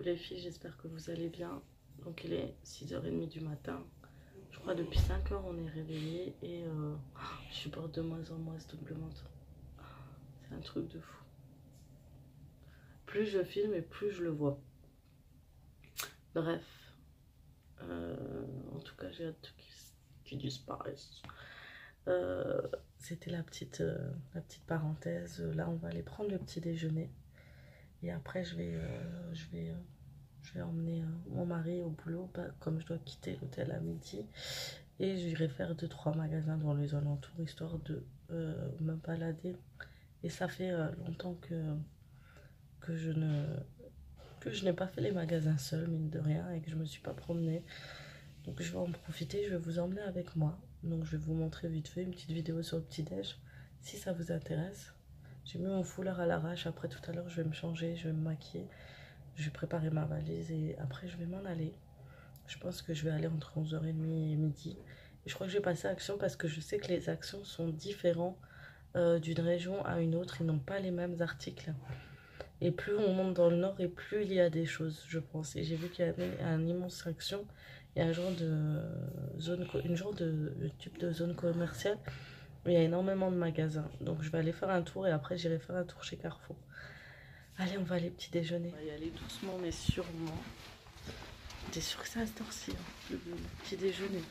les filles, j'espère que vous allez bien. Donc il est 6h30 du matin. Je crois depuis 5h on est réveillés et je supporte de moins en moins ce double menton. C'est un truc de fou. Plus je filme et plus je le vois. Bref. En tout cas j'ai hâte qu'il disparaisse. C'était la petite parenthèse. Là on va aller prendre le petit déjeuner. Et après je vais emmener mon mari au boulot, comme je dois quitter l'hôtel à midi. Et j'irai faire 2-3 magasins dans les alentours, histoire de me balader. Et ça fait longtemps que je n'ai pas fait les magasins seule, mine de rien, et que je me suis pas promenée. Donc je vais en profiter, je vais vous emmener avec moi. Donc je vais vous montrer vite fait une petite vidéo sur le petit-déj, si ça vous intéresse. J'ai mis mon foulard à l'arrache, après tout à l'heure je vais me changer, je vais me maquiller. Je vais préparer ma valise et après je vais m'en aller. Je pense que je vais aller entre 11h30 et midi. Et je crois que je vais passer à Action parce que je sais que les Actions sont différents d'une région à une autre. Ils n'ont pas les mêmes articles. Et plus on monte dans le nord et plus il y a des choses, je pense. Et j'ai vu qu'il y avait un immense Action. Il y a un genre de zone, type de zone commerciale. Il y a énormément de magasins. Donc je vais aller faire un tour et après j'irai faire un tour chez Carrefour. Allez, on va aller petit déjeuner. On va y aller doucement mais sûrement. T'es sûr que c'est à cette heure-ci, hein, le petit déjeuner?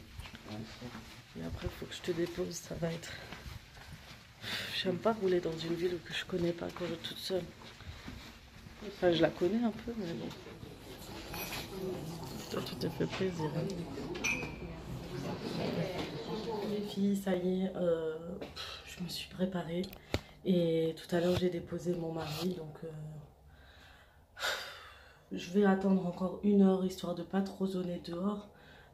Et après, il faut que je te dépose, ça va être... J'aime pas rouler dans une ville que je connais pas quand je suis toute seule. Enfin, je la connais un peu, mais bon. Toi, tu te fais plaisir. Hein. Les filles, ça y est, je me suis préparée. Et tout à l'heure, j'ai déposé mon mari, donc... je vais attendre encore 1 heure, histoire de pas trop zoner dehors.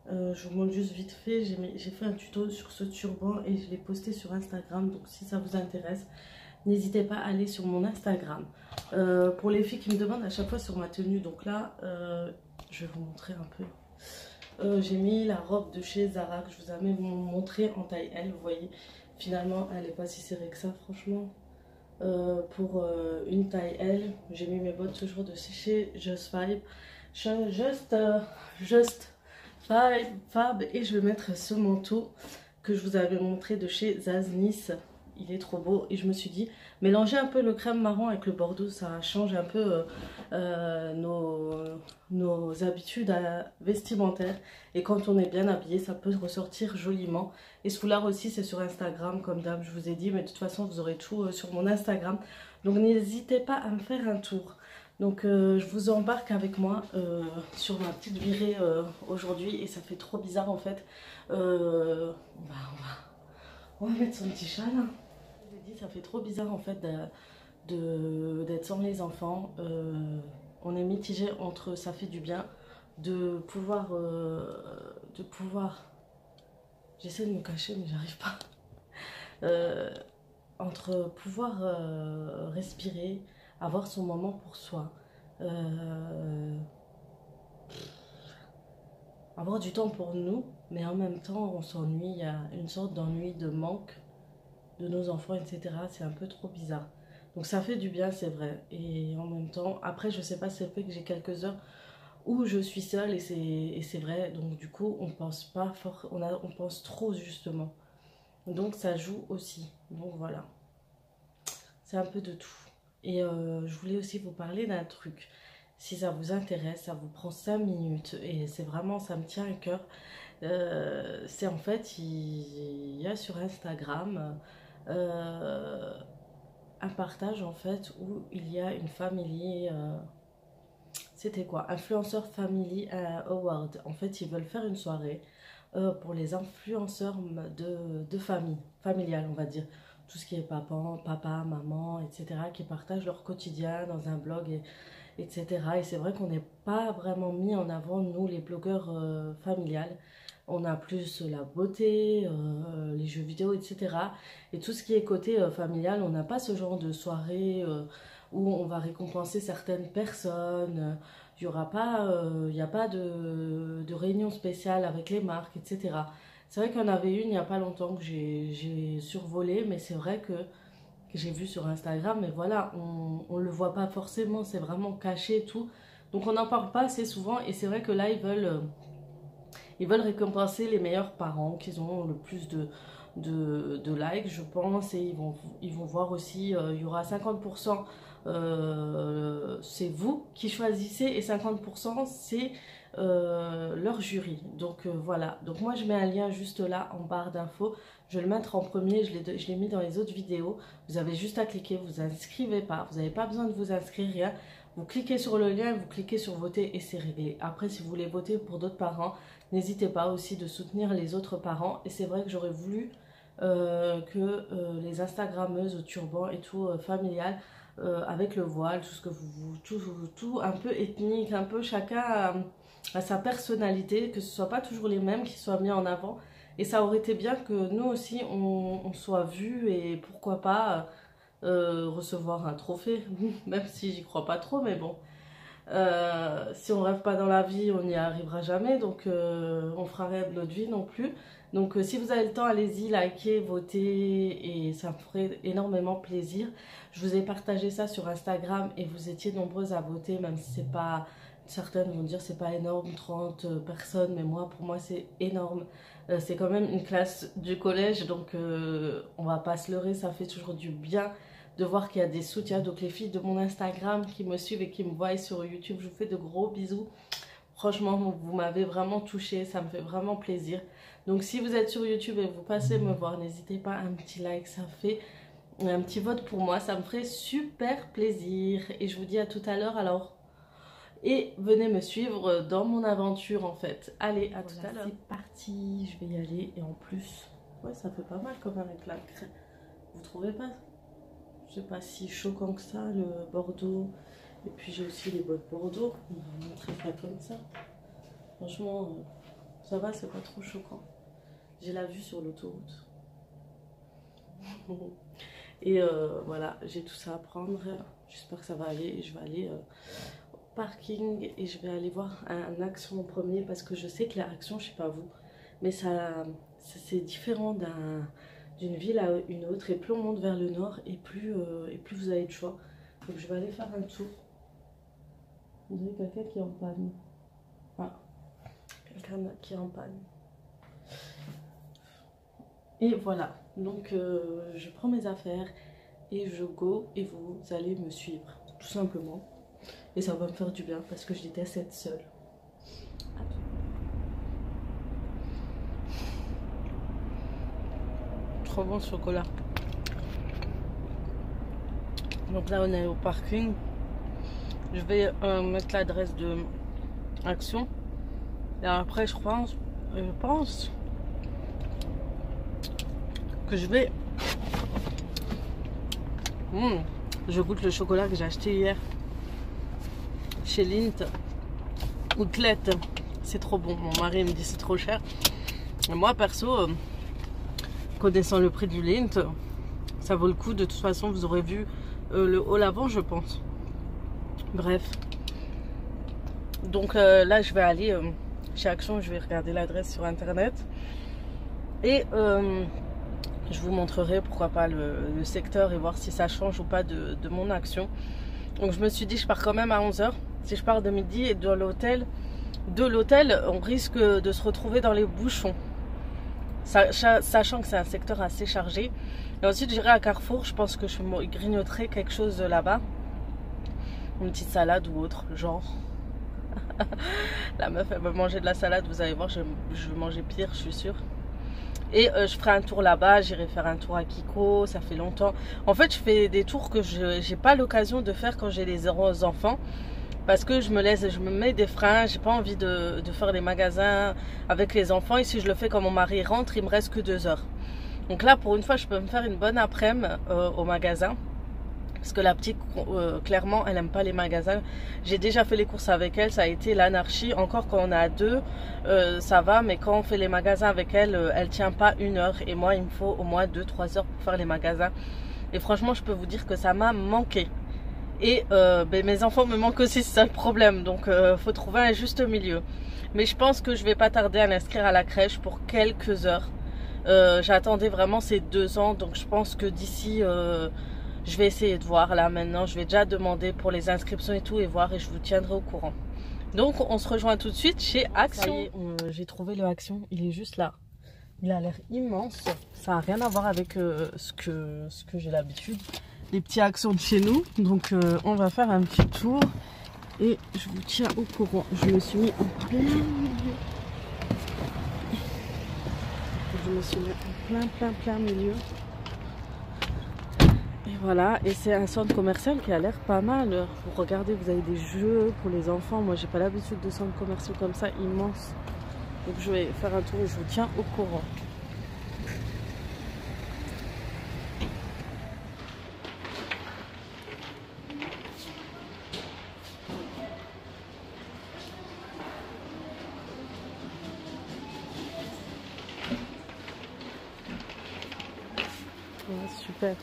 Je vous montre juste vite fait, j'ai fait un tuto sur ce turban et je l'ai posté sur Instagram. Donc si ça vous intéresse, n'hésitez pas à aller sur mon Instagram. Pour les filles qui me demandent à chaque fois sur ma tenue, donc là, je vais vous montrer un peu. J'ai mis la robe de chez Zara que je vous avais montré en taille L. Vous voyez, finalement, elle n'est pas si serrée que ça, franchement. Pour une taille L, j'ai mis mes bottes toujours de chez Just Vibe. Just Fab, et je vais mettre ce manteau que je vous avais montré de chez Zaz Nice. Il est trop beau et je me suis dit mélanger un peu le crème marron avec le bordeaux, ça change un peu nos habitudes vestimentaires, et quand on est bien habillé ça peut ressortir joliment. Et ce foulard aussi c'est sur Instagram comme d'hab, je vous ai dit, mais de toute façon vous aurez tout sur mon Instagram, donc n'hésitez pas à me faire un tour. Donc je vous embarque avec moi sur ma petite virée aujourd'hui, et ça fait trop bizarre en fait. On va mettre son petit chat là. Je vous ai dit, ça fait trop bizarre en fait d'être sans les enfants. On est mitigé entre ça fait du bien de pouvoir j'essaie de me cacher mais j'arrive pas. Entre pouvoir respirer, avoir son moment pour soi, avoir du temps pour nous, mais en même temps on s'ennuie, il y a une sorte d'ennui, de manque de nos enfants, etc. C'est un peu trop bizarre. Donc ça fait du bien, c'est vrai. Et en même temps, après je sais pas, c'est le fait que j'ai quelques heures où je suis seule et c'est vrai. Donc du coup on pense pas fort, on pense trop justement. Donc ça joue aussi. Donc voilà. C'est un peu de tout. Et je voulais aussi vous parler d'un truc. Si ça vous intéresse, ça vous prend 5 minutes. Et c'est vraiment, ça me tient à cœur. C'est en fait, il y a sur Instagram un partage en fait où il y a une famille... c'était quoi? Influenceur Family Award. En fait, ils veulent faire une soirée pour les influenceurs de famille, familiale, on va dire. Tout ce qui est papa, maman, etc. qui partagent leur quotidien dans un blog, etc. Et c'est vrai qu'on n'est pas vraiment mis en avant, nous, les blogueurs familiales. On a plus la beauté, les jeux vidéo, etc. Et tout ce qui est côté familial, on n'a pas ce genre de soirée où on va récompenser certaines personnes. Il n'y a pas de réunion spéciale avec les marques, etc. C'est vrai qu'il y en avait une il n'y a pas longtemps que j'ai survolé, mais c'est vrai que j'ai vu sur Instagram, mais voilà, on ne le voit pas forcément, c'est vraiment caché et tout. Donc on n'en parle pas assez souvent et c'est vrai que là ils veulent récompenser les meilleurs parents qui ont le plus de likes, je pense, et ils vont voir aussi, il y aura 50%, c'est vous qui choisissez et 50% c'est leur jury. Donc voilà, donc moi je mets un lien juste là en barre d'infos, je vais le mettre en premier, je l'ai mis dans les autres vidéos, vous avez juste à cliquer, vous inscrivez pas, vous n'avez pas besoin de vous inscrire, rien. Vous cliquez sur le lien, vous cliquez sur voter et c'est réglé. Après, si vous voulez voter pour d'autres parents, n'hésitez pas aussi de soutenir les autres parents. Et c'est vrai que j'aurais voulu que les Instagrammeuses au turban et tout familial, avec le voile, tout ce que tout un peu ethnique, un peu chacun a sa personnalité, que ce soit pas toujours les mêmes qui soient mis en avant. Et ça aurait été bien que nous aussi on soit vus et pourquoi pas recevoir un trophée, même si j'y crois pas trop, mais bon. Si on rêve pas dans la vie, on n'y arrivera jamais, donc on fera rien de notre vie non plus. Donc si vous avez le temps, allez-y, likez, votez, et ça me ferait énormément plaisir. Je vous ai partagé ça sur Instagram et vous étiez nombreuses à voter, même si c'est pas... Certaines vont dire c'est pas énorme, 30 personnes, mais moi, pour moi c'est énorme. C'est quand même une classe du collège, donc on va pas se leurrer, ça fait toujours du bien de voir qu'il y a des soutiens. Donc les filles de mon Instagram qui me suivent et qui me voient sur YouTube, je vous fais de gros bisous. Franchement, vous m'avez vraiment touchée, ça me fait vraiment plaisir. Donc si vous êtes sur YouTube et vous passez me voir, n'hésitez pas à un petit like, ça fait un petit vote pour moi, ça me ferait super plaisir. Et je vous dis à tout à l'heure alors. Et venez me suivre dans mon aventure en fait. Allez, à tout à l'heure. C'est parti, je vais y aller. Et en plus, ouais, ça fait pas mal quand même avec la crème. Vous trouvez pas? C'est pas si choquant que ça, le Bordeaux. Et puis j'ai aussi les bottes Bordeaux. On va montrer ça comme ça. Franchement, ça va, c'est pas trop choquant. J'ai la vue sur l'autoroute. Et voilà, j'ai tout ça à prendre. J'espère que ça va aller. Et je vais aller parking et je vais aller voir un Action en premier parce que je sais que la Action, je sais pas vous, mais ça c'est différent d'une ville à une autre, et plus on monte vers le nord et plus vous avez de choix. Donc je vais aller faire un tour. Vous avez quelqu'un qui est en panne. Ah, quelqu'un qui est en panne. Et voilà, donc je prends mes affaires et je go et vous allez me suivre, tout simplement. Et ça va me faire du bien parce que je déteste être seule. Trop bon ce chocolat. Donc là on est au parking. Je vais mettre l'adresse de Action. Et après je pense que je vais... je goûte le chocolat que j'ai acheté hier chez Lindt Outlet. C'est trop bon. Mon mari me dit c'est trop cher. Et moi perso, connaissant le prix du Lindt, ça vaut le coup. De toute façon vous aurez vu le haut avant je pense. Bref. Donc là je vais aller chez Action. Je vais regarder l'adresse sur internet. Et je vous montrerai pourquoi pas le secteur et voir si ça change ou pas de mon Action. Donc je me suis dit je pars quand même à 11 h. Si je pars de midi et de l'hôtel, on risque de se retrouver dans les bouchons. Sachant que c'est un secteur assez chargé. Et ensuite j'irai à Carrefour, je pense que je me grignoterai quelque chose là-bas. Une petite salade ou autre, genre. La meuf elle veut manger de la salade, vous allez voir, je vais manger pire, je suis sûre. Et je ferai un tour là-bas, j'irai faire un tour à Kiko, ça fait longtemps. En fait, je fais des tours que je n'ai pas l'occasion de faire quand j'ai les enfants. Parce que je me mets des freins, j'ai pas envie de faire les magasins avec les enfants. Et si je le fais quand mon mari rentre, il me reste que 2 heures. Donc là, pour une fois, je peux me faire une bonne après-midi au magasin. Parce que la petite, clairement, elle aime pas les magasins. J'ai déjà fait les courses avec elle, ça a été l'anarchie. Encore quand on est à 2, ça va. Mais quand on fait les magasins avec elle, elle tient pas 1 heure. Et moi, il me faut au moins 2-3 heures pour faire les magasins. Et franchement, je peux vous dire que ça m'a manqué. Et mes enfants me manquent aussi, c'est ça le problème. Donc, faut trouver un juste milieu. Mais je pense que je vais pas tarder à l'inscrire à la crèche pour quelques heures. J'attendais vraiment ces 2 ans. Donc, je pense que d'ici... Je vais essayer de voir là maintenant. Je vais déjà demander pour les inscriptions et tout et voir et je vous tiendrai au courant. Donc on se rejoint tout de suite chez Action. J'ai trouvé le Action, il est juste là. Il a l'air immense. Ça n'a rien à voir avec ce que j'ai l'habitude. Les petits Actions de chez nous. Donc on va faire un petit tour et je vous tiens au courant. Je me suis mis en plein milieu. Je me suis mis en plein milieu. Et voilà, et c'est un centre commercial qui a l'air pas mal. Vous regardez, vous avez des jeux pour les enfants. Moi, j'ai pas l'habitude de centres commerciaux comme ça, immenses. Donc je vais faire un tour et je vous tiens au courant. Ouais, super.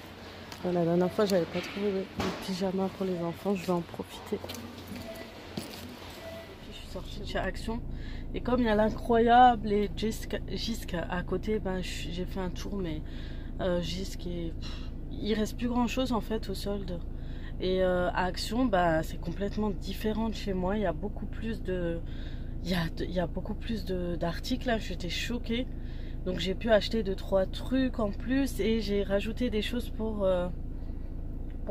La dernière fois, j'avais pas trouvé de pyjama pour les enfants. Je vais en profiter. Puis, je suis sortie chez Action. Et comme il y a l'incroyable et Jysk à côté, ben, j'ai fait un tour. Mais Jysk, il reste plus grand chose en fait au solde. Et à Action, ben, c'est complètement différent de chez moi. Il y a beaucoup plus de... Il y a beaucoup plus d'articles. J'étais choquée. Donc j'ai pu acheter 2-3 trucs en plus et j'ai rajouté des choses pour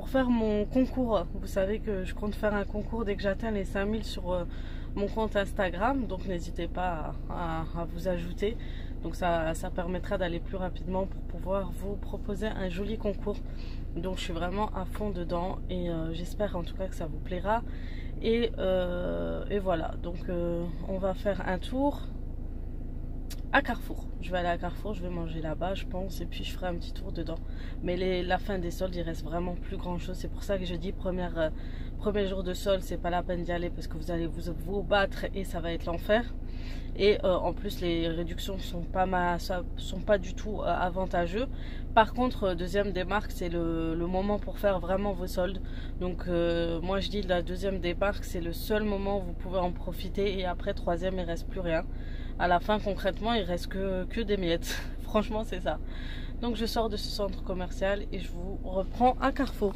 faire mon concours. Vous savez que je compte faire un concours dès que j'atteins les 5000 sur mon compte Instagram. Donc n'hésitez pas à vous ajouter. Donc ça permettra d'aller plus rapidement pour pouvoir vous proposer un joli concours. Donc je suis vraiment à fond dedans et j'espère en tout cas que ça vous plaira. Et voilà, donc on va faire un tour à Carrefour. Je vais aller à Carrefour, je vais manger là-bas je pense et puis je ferai un petit tour dedans. Mais la fin des soldes, il reste vraiment plus grand chose. C'est pour ça que je dis premier jour de solde, c'est pas la peine d'y aller parce que vous allez vous battre et ça va être l'enfer. Et en plus les réductions sont pas du tout avantageux. Par contre deuxième démarque, c'est le moment pour faire vraiment vos soldes. Donc moi je dis la deuxième démarque, c'est le seul moment où vous pouvez en profiter. Et après troisième, il reste plus rien. À la fin concrètement, il reste que des miettes. Franchement c'est ça. Donc je sors de ce centre commercial et je vous reprends à Carrefour.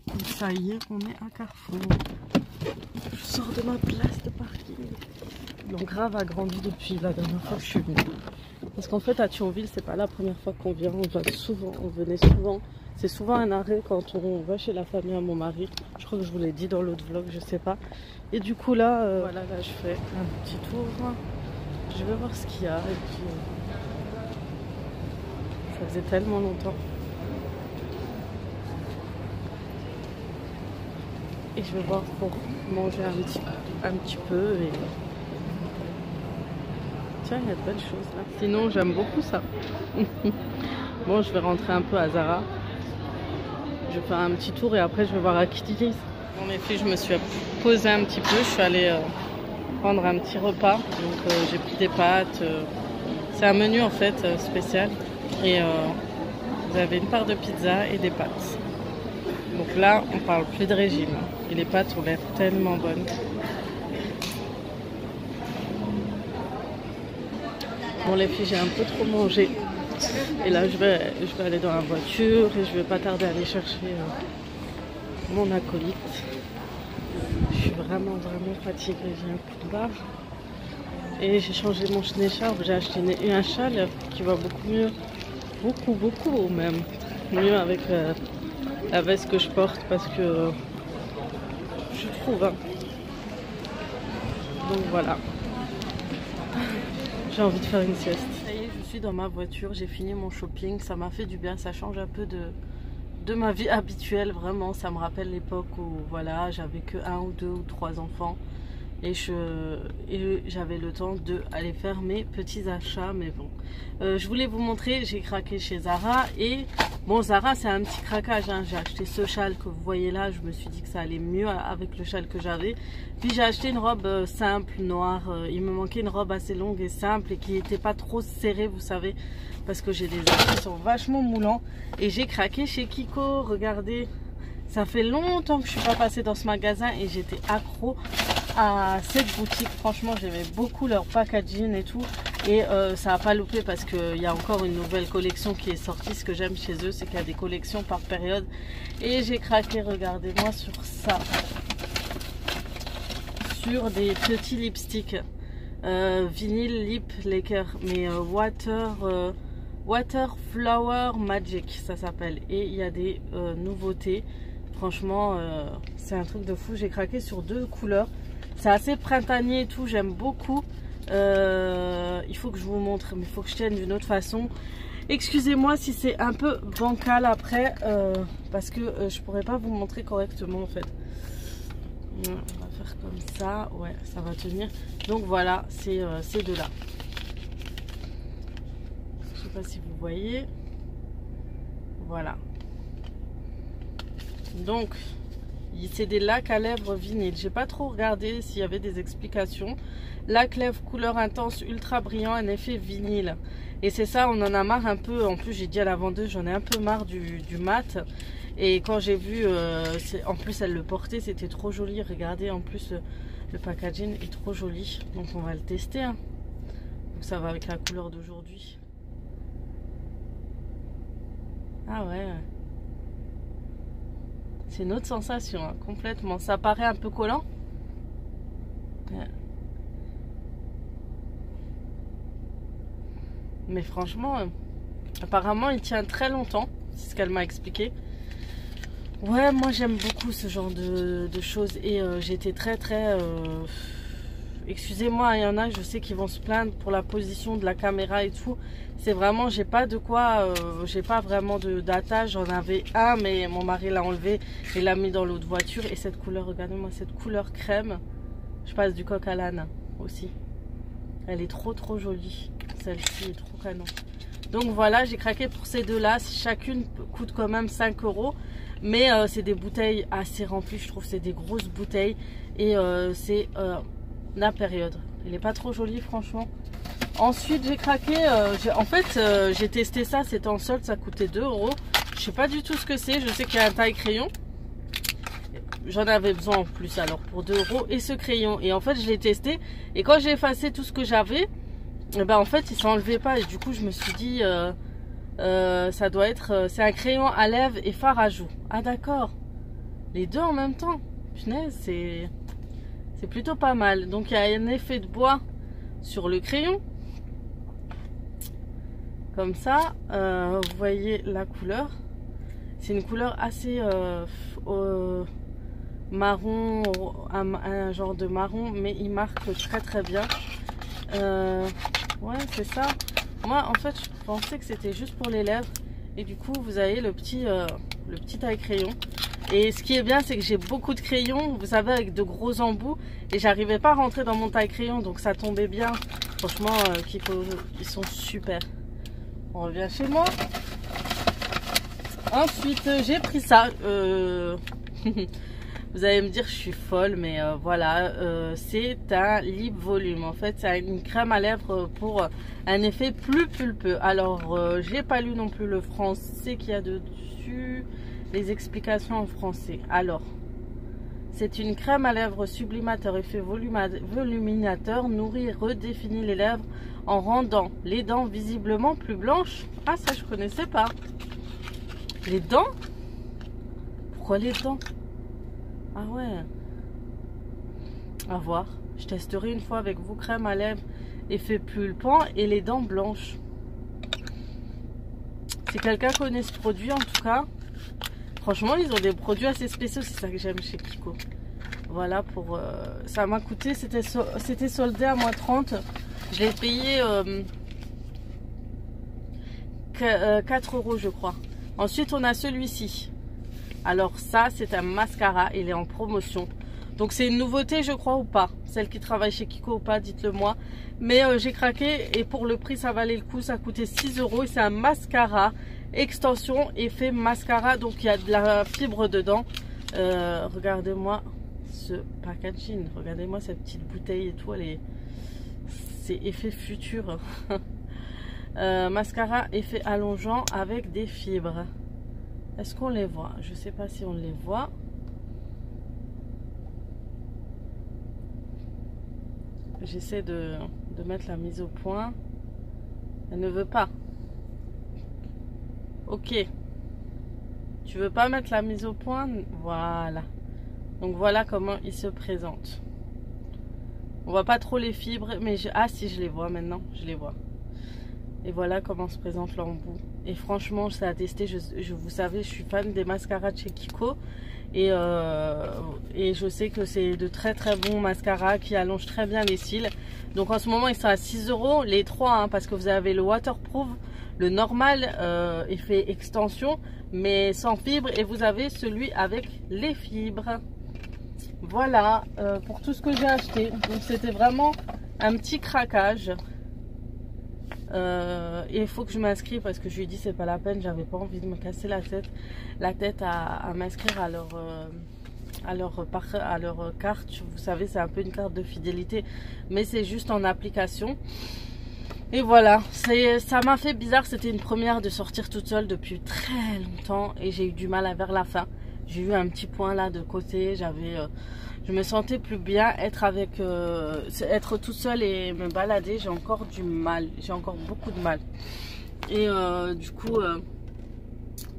Donc ça y est, on est à Carrefour. Je sors de ma place de parking. Donc Grave a grandi depuis la dernière fois que je suis venue. Parce qu'en fait à Thionville, c'est pas la première fois qu'on vient. On venait souvent. C'est souvent un arrêt quand on va chez la famille à mon mari. Je crois que je vous l'ai dit dans l'autre vlog, je sais pas. Et du coup là, voilà, là je fais un petit tour. Je vais voir ce qu'il y a. Et puis, ça faisait tellement longtemps. Et je vais voir pour manger un petit peu. Et... Tiens, il y a de belles choses là. Sinon, j'aime beaucoup ça. Bon, je vais rentrer un peu à Zara. Je vais faire un petit tour et après, je vais voir à Kitty. En effet, je me suis posée un petit peu. Je suis allée prendre un petit repas. Donc, j'ai pris des pâtes. C'est un menu en fait spécial. Et vous avez une part de pizza et des pâtes. Donc là, on parle plus de régime. Et les pâtes ont l'air tellement bonnes. Bon les filles, j'ai un peu trop mangé. Et là, je vais aller dans la voiture et je vais pas tarder à aller chercher mon acolyte. Je suis vraiment fatiguée. J'ai un coup de barre. Et j'ai changé mon écharpe. J'ai acheté un châle qui va beaucoup mieux. Beaucoup même. Mieux avec... la veste que je porte parce que je trouve donc voilà, j'ai envie de faire une sieste. Ça y est, je suis dans ma voiture, j'ai fini mon shopping, ça m'a fait du bien, ça change un peu de ma vie habituelle, vraiment. Ça me rappelle l'époque où voilà, j'avais que 1 ou 2 ou 3 enfants et j'avais le temps d'aller faire mes petits achats. Mais bon, je voulais vous montrer, j'ai craqué chez Zara. Et bon, Zara c'est un petit craquage, hein. J'ai acheté ce châle que vous voyez là, je me suis dit que ça allait mieux avec le châle que j'avais. Puis j'ai acheté une robe simple noire, il me manquait une robe assez longue et simple et qui n'était pas trop serrée, vous savez, parce que j'ai des habits qui sont vachement moulants. Et j'ai craqué chez Kiko, regardez, ça fait longtemps que je suis pas passée dans ce magasin et j'étais accro à cette boutique. Franchement, j'aimais beaucoup leur packaging et tout. Et ça n'a pas loupé parce qu'il y a encore une nouvelle collection qui est sortie. Ce que j'aime chez eux, c'est qu'il y a des collections par période. Et j'ai craqué, regardez-moi sur ça. Sur des petits lipsticks. Vinyle Lip Laker. Mais Water Flower Magic, ça s'appelle. Et il y a des nouveautés. Franchement, c'est un truc de fou. J'ai craqué sur 2 couleurs. C'est assez printanier et tout. J'aime beaucoup. Il faut que je vous montre, mais il faut que je tienne d'une autre façon. Excusez-moi si c'est un peu bancal après, parce que je pourrais pas vous montrer correctement en fait. On va faire comme ça, ouais, ça va tenir. Donc voilà, c'est ces deux-là. Je sais pas si vous voyez. Voilà. Donc, c'est des lacs à lèvres vinyle. J'ai pas trop regardé s'il y avait des explications. Lac lèvres couleur intense, ultra brillant, un effet vinyle. Et c'est ça, on en a marre un peu. En plus, j'ai dit à la vendeuse, j'en ai un peu marre du mat. Et quand j'ai vu, en plus elle le portait, c'était trop joli. Regardez, en plus le packaging est trop joli. Donc on va le tester. Hein. Donc ça va avec la couleur d'aujourd'hui. Ah ouais. C'est une autre sensation, hein, complètement. Ça paraît un peu collant. Ouais. Mais franchement, apparemment il tient très longtemps. C'est ce qu'elle m'a expliqué. Ouais, moi j'aime beaucoup ce genre de choses. Et j'étais très... Excusez-moi, il y en a, je sais qu'ils vont se plaindre pour la position de la caméra et tout. C'est vraiment, j'ai pas de quoi, j'ai pas vraiment d'attache. J'en avais un, mais mon mari l'a enlevé et l'a mis dans l'autre voiture. Et cette couleur, regardez-moi, cette couleur crème. Je passe du coq à l'âne aussi. Elle est trop jolie. Celle-ci est trop canon. Donc voilà, j'ai craqué pour ces deux-là. Chacune coûte quand même 5 €. Mais c'est des bouteilles assez remplies, je trouve. C'est des grosses bouteilles. Et c'est... la période, il est pas trop joli franchement. Ensuite j'ai craqué, en fait j'ai testé ça, c'était en solde, ça coûtait 2 €. Je sais pas du tout ce que c'est, je sais qu'il y a un taille crayon. J'en avais besoin en plus alors pour 2 € et ce crayon. Et en fait je l'ai testé et quand j'ai effacé tout ce que j'avais, ben en fait il s'enlevait pas. Et du coup je me suis dit ça doit être, c'est un crayon à lèvres et fard à joues. Ah d'accord, les deux en même temps, punaise, c'est plutôt pas mal. Donc il y a un effet de bois sur le crayon. Comme ça, vous voyez la couleur. C'est une couleur assez marron, un genre de marron, mais il marque très bien. Ouais, c'est ça. Moi, en fait, je pensais que c'était juste pour les lèvres. Et du coup, vous avez le petit taille crayon. Et ce qui est bien, c'est que j'ai beaucoup de crayons, vous savez, avec de gros embouts. Et j'arrivais pas à rentrer dans mon taille crayon, donc ça tombait bien. Franchement, ils sont super. On revient chez moi. Ensuite, j'ai pris ça. Vous allez me dire, je suis folle, mais voilà. C'est un lip volume. En fait, c'est une crème à lèvres pour un effet plus pulpeux. Alors, j'ai pas lu non plus le français qu'il y a dessus. Les explications en français. Alors, c'est une crème à lèvres sublimateur, effet voluminateur, nourrit et redéfinit les lèvres en rendant les dents visiblement plus blanches. Ah, ça je connaissais pas. Les dents? Pourquoi les dents? Ah ouais. À voir. Je testerai une fois avec vous, crème à lèvres, effet pulpant et les dents blanches. Si quelqu'un connaît ce produit, en tout cas. Franchement, ils ont des produits assez spéciaux, c'est ça que j'aime chez Kiko. Voilà, pour ça m'a coûté, c'était soldé à moins 30. Je l'ai payé 4 € je crois. Ensuite, on a celui-ci. Alors ça, c'est un mascara, il est en promotion. Donc c'est une nouveauté, je crois, ou pas. Celle qui travaille chez Kiko ou pas, dites-le moi. Mais j'ai craqué et pour le prix, ça valait le coup. Ça coûtait 6 € et c'est un mascara. Extension effet mascara, donc il y a de la fibre dedans. Regardez-moi ce packaging, regardez-moi cette petite bouteille et tout, c'est effet futur. Mascara effet allongeant avec des fibres. Est-ce qu'on les voit? Je sais pas si on les voit. J'essaie de mettre la mise au point. Elle ne veut pas. Ok. Tu veux pas mettre la mise au point? Voilà. Donc voilà comment il se présente. On voit pas trop les fibres, mais ah si, je les vois maintenant, je les vois. Et voilà comment se présente l'embout. Et franchement, c'est à tester. Vous savez, je suis fan des mascaras de chez Kiko. Et je sais que c'est de très très bons mascaras qui allongent très bien les cils. Donc en ce moment, ils sont à 6 €, les trois, hein, parce que vous avez le waterproof, le normal, effet extension, mais sans fibres. Et vous avez celui avec les fibres. Voilà pour tout ce que j'ai acheté. Donc c'était vraiment un petit craquage. Et il faut que je m'inscrive parce que je lui ai dit c'est pas la peine, j'avais pas envie de me casser la tête à m'inscrire à leur carte. Vous savez, c'est un peu une carte de fidélité, mais c'est juste en application. Et voilà, ça m'a fait bizarre. C'était une première de sortir toute seule depuis très longtemps et j'ai eu du mal vers la fin. J'ai eu un petit point là de côté, je me sentais plus bien. Être toute seule et me balader, j'ai encore du mal, j'ai encore beaucoup de mal. Et du coup,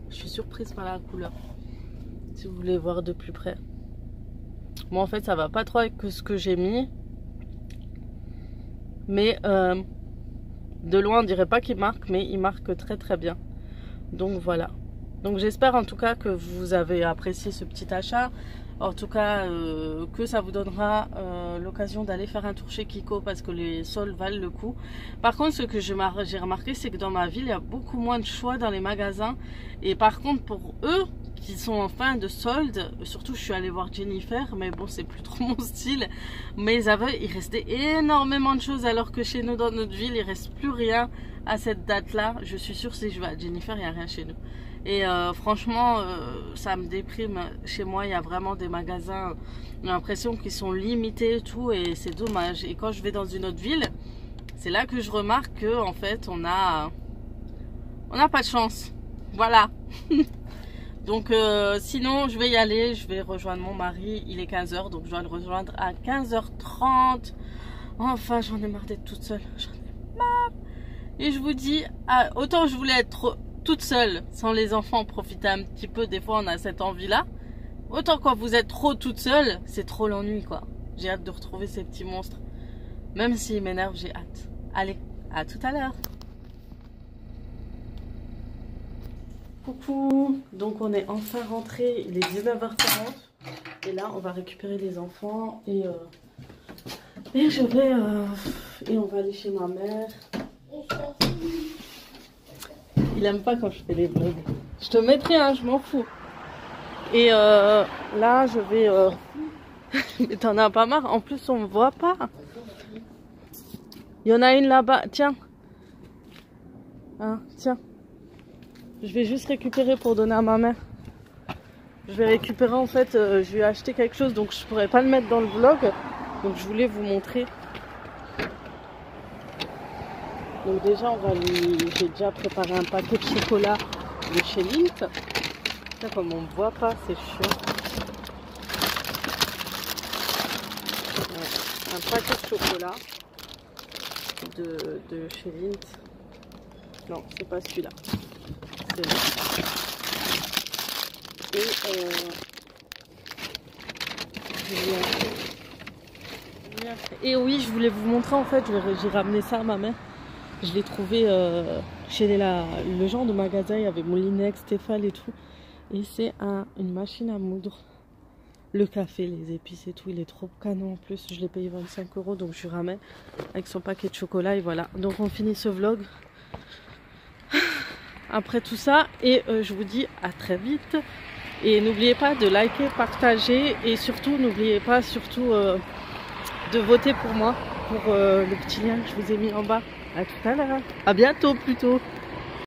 je suis surprise par la couleur, si vous voulez voir de plus près. Moi en fait ça va pas trop avec ce que j'ai mis, mais de loin on dirait pas qu'il marque, mais il marque très très bien. Donc voilà. Donc j'espère en tout cas que vous avez apprécié ce petit achat. En tout cas que ça vous donnera l'occasion d'aller faire un tour chez Kiko parce que les soldes valent le coup. Par contre, ce que j'ai remarqué, c'est que dans ma ville il y a beaucoup moins de choix dans les magasins. Et par contre pour eux qui sont en fin de solde, surtout je suis allée voir Jennifer, mais bon c'est plus trop mon style, mais il restait énormément de choses alors que chez nous dans notre ville il reste plus rien à cette date là. Je suis sûre si je vais à Jennifer il n'y a rien chez nous. Et franchement, ça me déprime. Chez moi, il y a vraiment des magasins, j'ai l'impression qu'ils sont limités et tout, et c'est dommage. Et quand je vais dans une autre ville, c'est là que je remarque que en fait, on n'a pas de chance. Voilà. Donc, sinon, je vais y aller. Je vais rejoindre mon mari. Il est 15 h, donc je dois le rejoindre à 15 h 30. Enfin, j'en ai marre d'être toute seule. J'en ai marre. Et je vous dis, autant je voulais être toute seule, sans les enfants, profiter un petit peu, des fois on a cette envie-là. Autant quand vous êtes trop toute seule, c'est trop l'ennui quoi. J'ai hâte de retrouver ces petits monstres. Même s'ils m'énervent, j'ai hâte. Allez, à tout à l'heure. Coucou, donc on est enfin rentré, il est 19 h 40. Et là on va récupérer les enfants et on va aller chez ma mère. Il aime pas quand je fais les vlogs. Je te mettrai, hein, je m'en fous. Et là, je vais... Mais t'en as pas marre. En plus, on me voit pas. Il y en a une là-bas. Tiens. Hein, tiens. Je vais juste récupérer pour donner à ma mère. Je vais récupérer, en fait, je lui ai acheté quelque chose, donc je pourrais pas le mettre dans le vlog. Donc je voulais vous montrer. Donc déjà j'ai déjà préparé un paquet de chocolat de chez Lindt. Là, comme on ne me voit pas, c'est chiant. Ouais, un paquet de chocolat de chez Lindt. Non, c'est pas celui-là. C'est là. Et oui, je voulais vous montrer en fait, j'ai ramené ça à ma mère. Je l'ai trouvé chez le genre de magasin, il y avait Moulinex, Stéphane et tout. Et c'est une machine à moudre. Le café, les épices et tout, il est trop canon en plus. Je l'ai payé 25 €, donc je lui ramène avec son paquet de chocolat et voilà. Donc on finit ce vlog après tout ça et je vous dis à très vite. Et n'oubliez pas de liker, partager et surtout n'oubliez pas de voter pour moi, pour le petit lien que je vous ai mis en bas. À tout à l'heure. À bientôt plutôt.